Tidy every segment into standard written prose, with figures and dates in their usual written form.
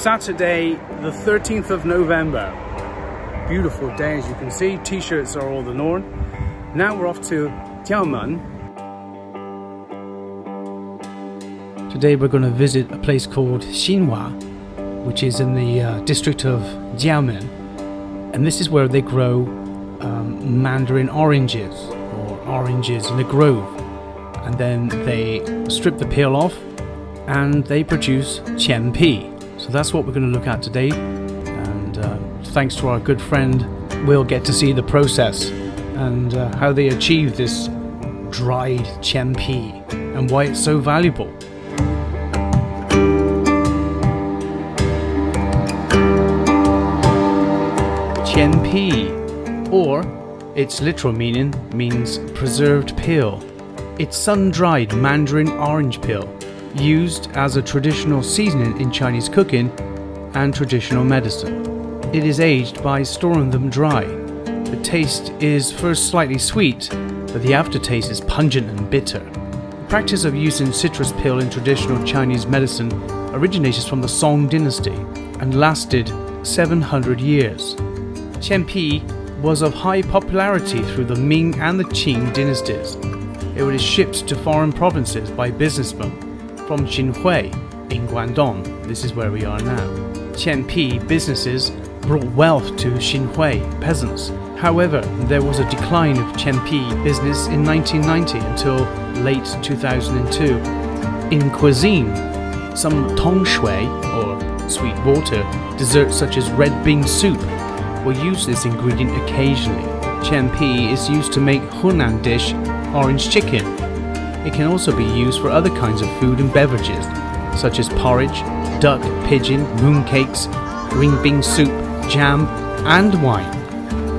Saturday, the 13th of November. Beautiful day, as you can see. T-shirts are all the norm. Now we're off to Jiangmen. Today we're going to visit a place called Xinhui, which is in the district of Jiangmen. And this is where they grow mandarin oranges, or oranges in a grove. And then they strip the peel off and they produce Chen Pi. So that's what we're going to look at today. And thanks to our good friend, we'll get to see the process and how they achieve this dried Chen Pi and why it's so valuable. Chen Pi, or its literal meaning means preserved peel. It's sun-dried mandarin orange peel, used as a traditional seasoning in Chinese cooking and traditional medicine. It is aged by storing them dry. The taste is first slightly sweet, but the aftertaste is pungent and bitter. The practice of using citrus peel in traditional Chinese medicine originated from the Song dynasty and lasted 700 years. Chen Pi was of high popularity through the Ming and the Qing dynasties. It was shipped to foreign provinces by businessmen from Xinhui in Guangdong. This is where we are now. Chen Pi businesses brought wealth to Xinhui peasants. However, there was a decline of Chen Pi business in 1990 until late 2002. In cuisine, some tong shui, or sweet water, desserts such as red bean soup, will use this ingredient occasionally. Chen Pi is used to make Hunan dish orange chicken. It can also be used for other kinds of food and beverages, such as porridge, duck, pigeon, mooncakes, green bean soup, jam, and wine.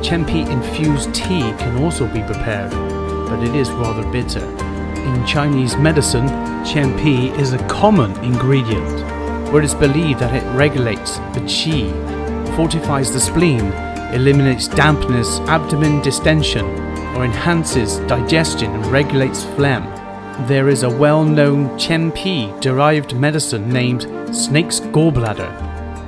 Chen Pi infused tea can also be prepared, but it is rather bitter. In Chinese medicine, Chen Pi is a common ingredient, where it is believed that it regulates the qi, fortifies the spleen, eliminates dampness, abdomen distension, or enhances digestion and regulates phlegm. There is a well-known Chen Pi derived medicine named snake's gallbladder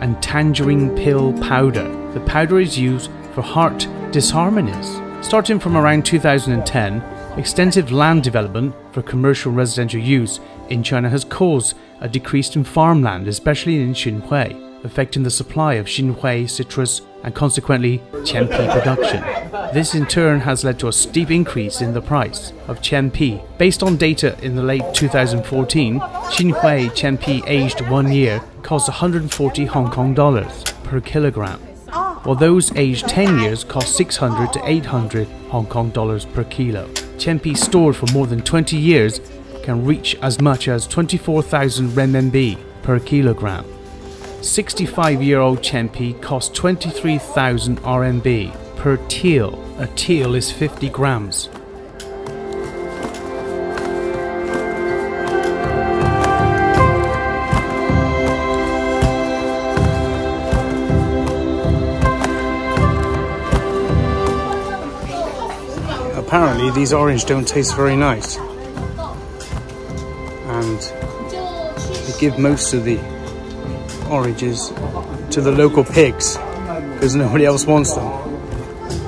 and tangerine peel powder. The powder is used for heart disharmonies. Starting from around 2010, extensive land development for commercial residential use in China has caused a decrease in farmland, especially in Xinhui, affecting the supply of Xinhui citrus and consequently Chen Pi production. This in turn has led to a steep increase in the price of Chen Pi. Based on data in the late 2014, Xinhui Chen Pi aged 1 year cost 140 Hong Kong dollars per kilogram, while those aged 10 years cost 600 to 800 Hong Kong dollars per kilo. Chen Pi stored for more than 20 years can reach as much as 24,000 renminbi per kilogram. 65-year-old Chen Pi costs 23,000 RMB per teal. A teal is 50 grams. Apparently these oranges don't taste very nice, and they give most of the oranges to the local pigs because nobody else wants them.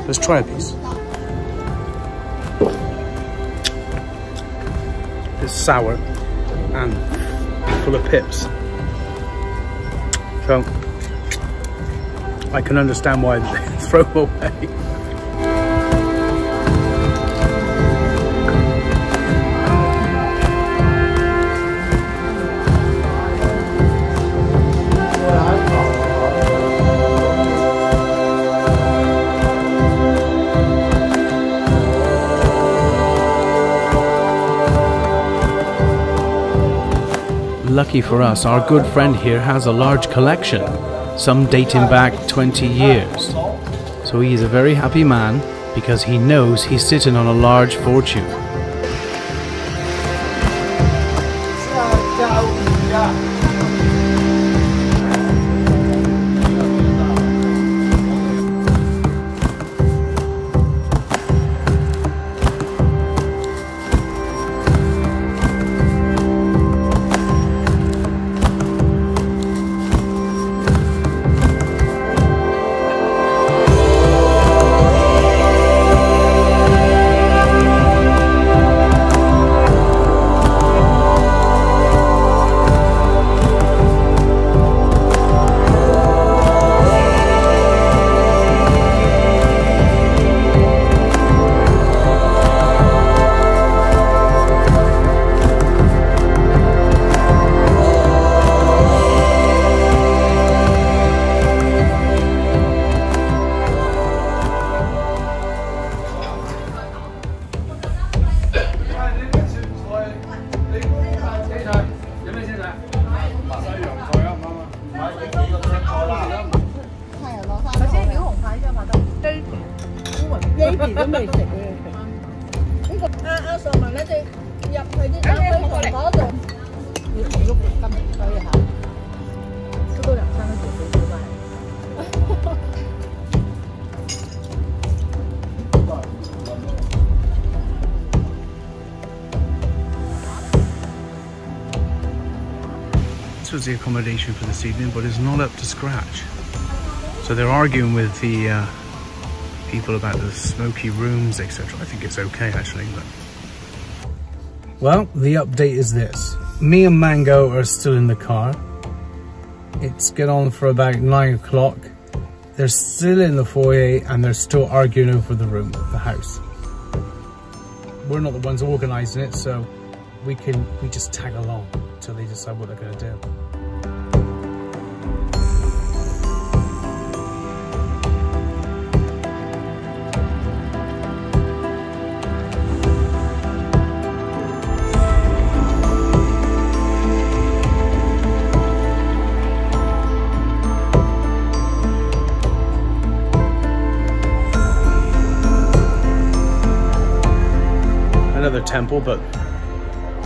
Let's try a piece. It's sour and full of pips, so I can understand why they throw them away. Lucky for us, our good friend here has a large collection, some dating back 20 years. So he is a very happy man because he knows he's sitting on a large fortune. baby 都未食嘅。呢個阿尚文咧，你入去啲冷水房嗰度，要同喐金水下，出到人生都做少少嘛。This was the accommodation for this evening, but it's not up to scratch. So they're arguing with the people about the smoky rooms, etc. I think it's okay actually. But... Well, the update is this. Me and Mango are still in the car. It's get on for about 9 o'clock. They're still in the foyer and they're still arguing over the room, the house. We're not the ones organising it, so we just tag along until they decide what they're going to do. Another temple, but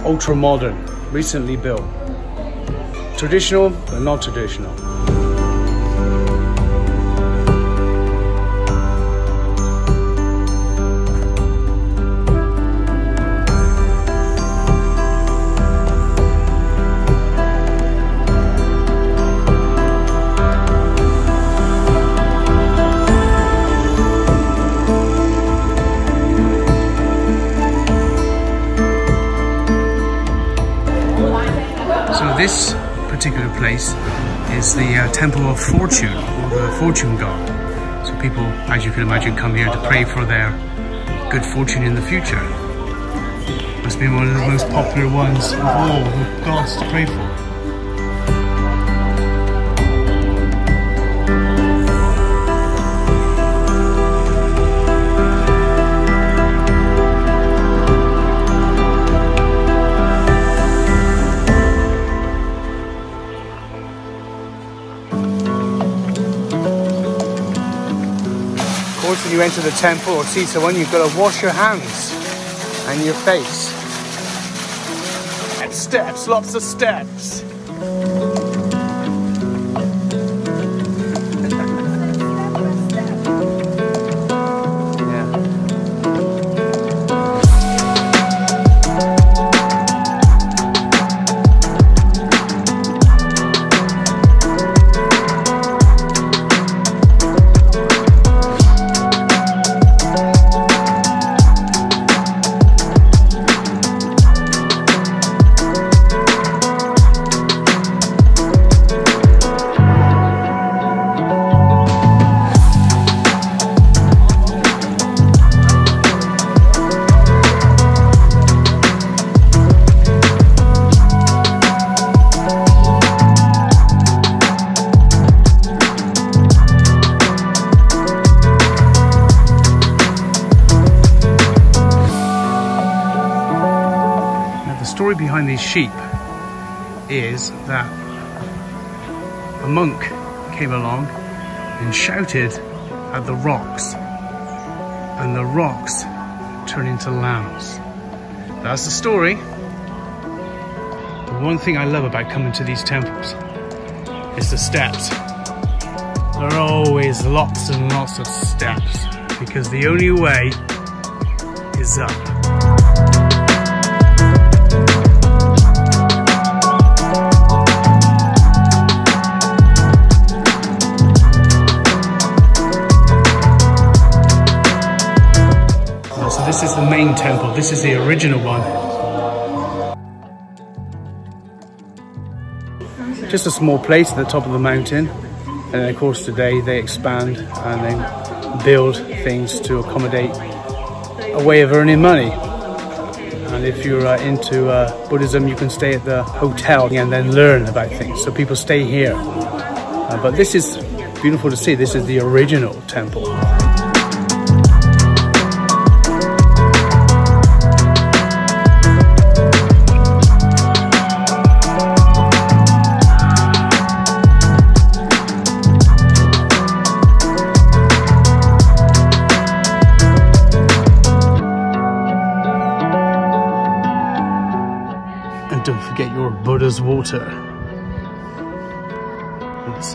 ultra modern, recently built. Traditional, but not traditional. This particular place is the Temple of Fortune, or the Fortune God. So people, as you can imagine, come here to pray for their good fortune in the future. Must be one of the most popular ones of all the gods to pray for. When you enter the temple or see someone, you've got to wash your hands and your face. And steps, lots of steps. The story behind these sheep is that a monk came along and shouted at the rocks, and the rocks turned into lambs. That's the story. The one thing I love about coming to these temples is the steps. There are always lots and lots of steps because the only way is up. This is the main temple. This is the original one. Just a small place at the top of the mountain. And then of course today they expand and they build things to accommodate a way of earning money. And if you're into Buddhism, you can stay at the hotel and then learn about things. So people stay here. But this is beautiful to see. This is the original temple. Buddha's water. It's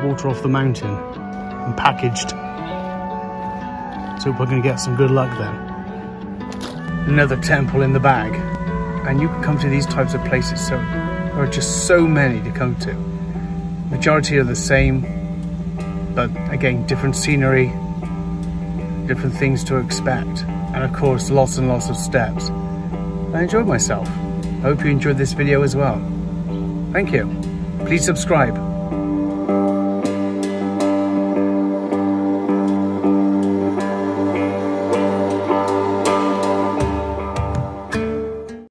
water off the mountain and packaged. So we're going to get some good luck then. Another temple in the bag. And you can come to these types of places, so there are just so many to come to. Majority are the same, but again, different scenery, different things to expect, and of course lots and lots of steps. I enjoyed myself. I hope you enjoyed this video as well. Thank you. Please subscribe.